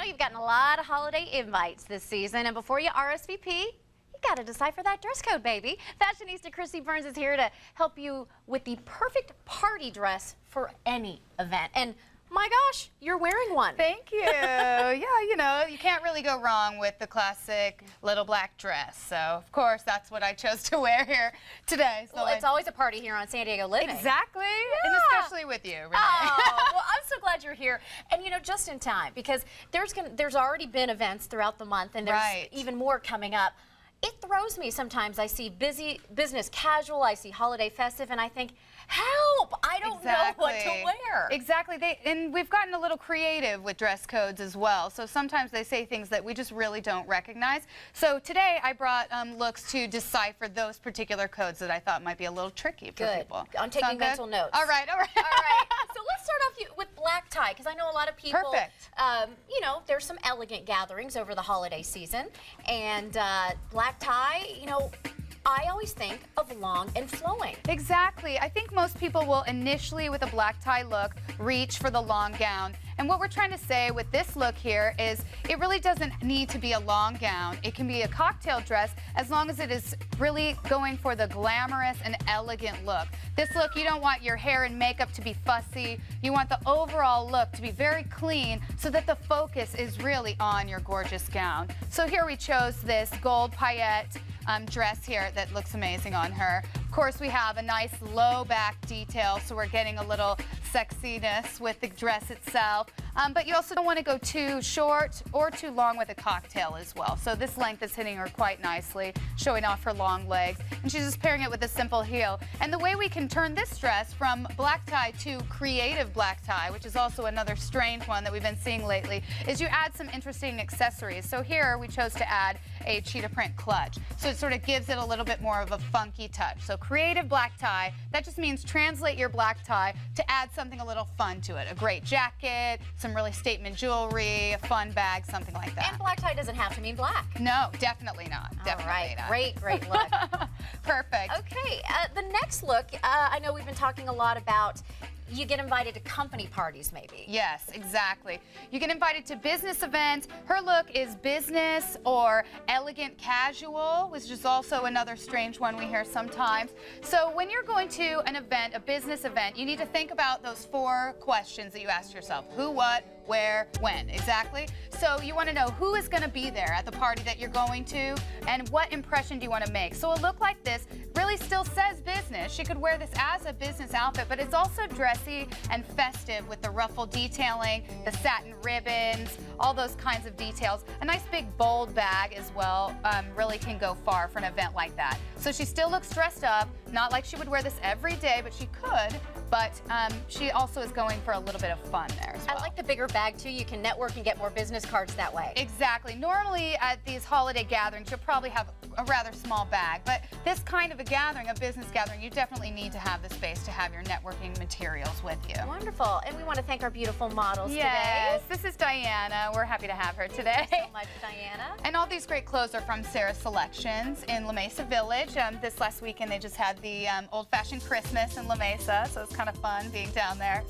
you've gotten a lot of holiday invites this season, and before you RSVP, you got to decipher that dress code, baby. Fashionista Chrissy Burns is here to help you with the perfect party dress for any event. And my gosh, you're wearing one. Thank you. Yeah, you know, you can't really go wrong with the classic little black dress. So, of course, that's what I chose to wear here today. So well, it's always a party here on San Diego Living. Exactly, yeah. And especially with you, Renee. Oh, well, I'm so glad you're here. And, you know, just in time, because there's already been events throughout the month, and there's even more coming up. It throws me sometimes. I see business casual, I see holiday festive, and I think, help! I don't know what to wear. Exactly. And we've gotten a little creative with dress codes as well. So sometimes they say things that we just really don't recognize. So today I brought looks to decipher those particular codes that I thought might be a little tricky for people. I'm taking mental notes. All right, all right. All right. So let's start off with black tie, because I know a lot of people. Perfect. You know, there's some elegant gatherings over the holiday season, and black tie, you know, I always think of long and flowing. Exactly. I think most people will initially, with a black tie look, reach for the long gown. And what we're trying to say with this look here is it really doesn't need to be a long gown. It can be a cocktail dress as long as it is really going for the glamorous and elegant look. This look, you don't want your hair and makeup to be fussy. You want the overall look to be very clean so that the focus is really on your gorgeous gown. So here we chose this gold paillette dress here that looks amazing on her. Of course, we have a nice low back detail, so we're getting a little sexiness with the dress itself. But you also don't want to go too short or too long with a cocktail as well. So this length is hitting her quite nicely, showing off her long legs. And she's just pairing it with a simple heel. And the way we can turn this dress from black tie to creative black tie, which is also another strange one that we've been seeing lately, is you add some interesting accessories. So here we chose to add a cheetah print clutch. So it sort of gives it a little bit more of a funky touch. So creative black tie, that just means translate your black tie to add something a little fun to it. A great jacket, some really statement jewelry, a fun bag, something like that. And black tie doesn't have to mean black. No, definitely not. Definitely not. Great, great look. Perfect. Okay, the next look, I know we've been talking a lot about you get invited to company parties, maybe. Yes, exactly. You get invited to business events. Her look is business or elegant casual, which is also another strange one we hear sometimes. So when you're going to an event, a business event, you need to think about those 4 questions that you ask yourself. Who, what, where, when, exactly. So you want to know who is going to be there at the party that you're going to and what impression do you want to make. So a look like this really still says business. She could wear this as a business outfit, but it's also dressy and festive with the ruffle detailing, the satin ribbons, all those kinds of details. A nice big bold bag as well really can go far for an event like that. So she still looks dressed up, not like she would wear this every day, but she could. But she also is going for a little bit of fun there as well. I like the bigger bag, too. You can network and get more business cards that way. Exactly. Normally at these holiday gatherings, you'll probably have a rather small bag. But this kind of a gathering, a business gathering, you definitely need to have the space to have your networking materials with you. Wonderful. And we want to thank our beautiful models today. Yes, this is Diana. We're happy to have her today. Thank you so much, Diana. And all these great clothes are from Sara Selections in La Mesa Village. This last weekend, they just had the old-fashioned Christmas in La Mesa, so it's kind of fun being down there.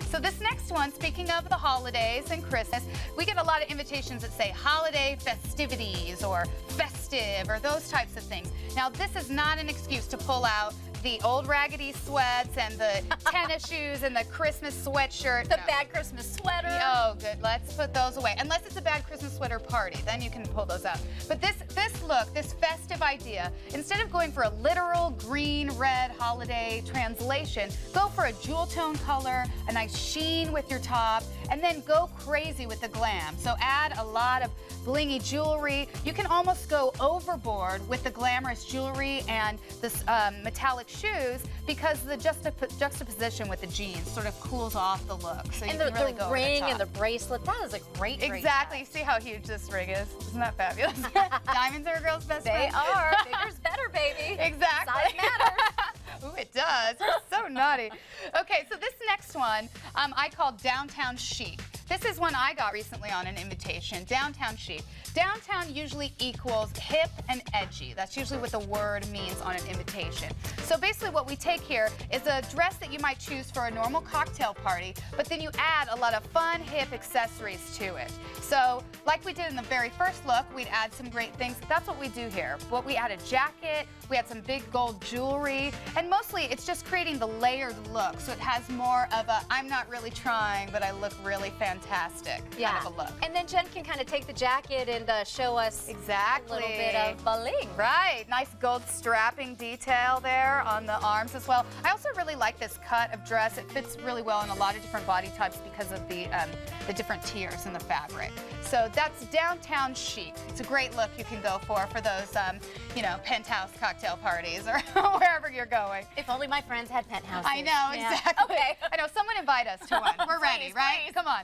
So this next one, speaking of the holidays and Christmas, we get a lot of invitations that say holiday festivities or festive or those types of things. Now, this is not an excuse to pull out the old raggedy sweats and the tennis shoes and the Christmas sweatshirt. The bad Christmas sweater. Oh, good. Let's put those away. Unless it's a bad Christmas sweater party, then you can pull those out. But this look, this festive idea, instead of going for a literal green-red holiday translation, go for a jewel tone color, a nice sheen with your top, and then go crazy with the glam. So add a lot of blingy jewelry. You can almost go overboard with the glamorous jewelry and this metallic shoes because the juxtaposition with the jeans sort of cools off the look. So and you can really the go ring over the top. and the bracelet, that is a great Exactly. touch. See how huge this ring is? Isn't that fabulous? Diamonds are a girl's best friend. They are. Bigger's better, baby. Exactly. Size matters. Ooh, it does. You're so naughty. Okay, so this next one I call Downtown Chic. This is one I got recently on an invitation, downtown chic. Downtown usually equals hip and edgy. That's usually what the word means on an invitation. So basically what we take here is a dress that you might choose for a normal cocktail party, but then you add a lot of fun, hip accessories to it. So like we did in the very first look, we'd add some great things. That's what we do here. But we add a jacket, we add some big gold jewelry, and mostly it's just creating the layered look. So it has more of a, I'm not really trying, but I look really fantastic kind of a look. And then Jen can kind of take the jacket and show us a little bit of bling. Right, nice gold strapping detail there on the arms as well. I also really like this cut of dress. It fits really well in a lot of different body types because of the different tiers in the fabric. So that's downtown chic. It's a great look you can go for those, you know, penthouse cocktail parties or wherever you're going. If only my friends had penthouses. I know, exactly. Okay. I know, someone invite us to one. We're ready, right? Please. Come on.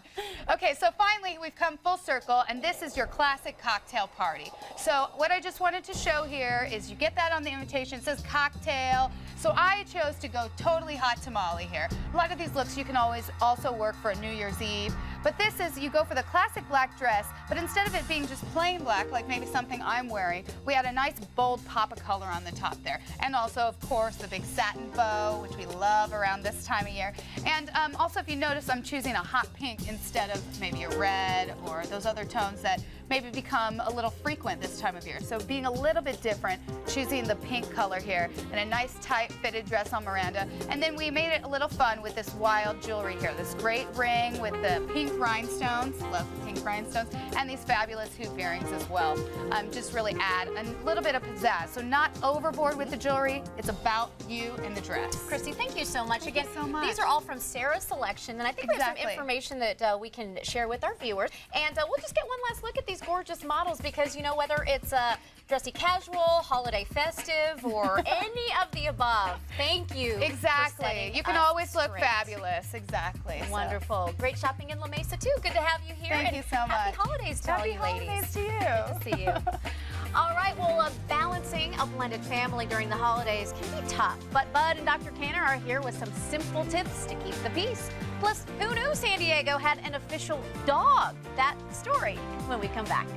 Okay, so finally we've come full circle, and this is your classic cocktail party. So what I just wanted to show here is you get that on the invitation. It says cocktail. So I chose to go totally hot tamale here. A lot of these looks you can always also work for a New Year's Eve. But this is, you go for the classic black dress, but instead of it being just plain black, like maybe something I'm wearing, we add a nice bold pop of color on the top there. And also, of course, the big satin bow, which we love around this time of year. And also, if you notice, I'm choosing a hot pink instead of maybe a red or those other tones that maybe become a little frequent this time of year. So being a little bit different, choosing the pink color here, and a nice tight fitted dress on Miranda. And then we made it a little fun with this wild jewelry here. This great ring with the pink rhinestones, love the pink rhinestones, and these fabulous hoop earrings as well. Just really add a little bit of pizzazz. So not overboard with the jewelry, it's about you and the dress. Chrissy, thank you so much. Thank you so much. These are all from Sara's selection, and I think we have some information that we can share with our viewers. And we'll just get one last look at these gorgeous models, because you know, whether it's dressy casual, holiday festive, or any of the above, thank you. Exactly. You can always look fabulous. Exactly. Wonderful. So. Great shopping in La Mesa too. Good to have you here. Thank you so much. Happy holidays to all you ladies. Happy holidays to you. Good to see you. All right, well, balancing a blended family during the holidays can be tough, but Bud and Dr. Canner are here with some simple tips to keep the peace. Plus, who knew San Diego had an official dog? That story when we come back.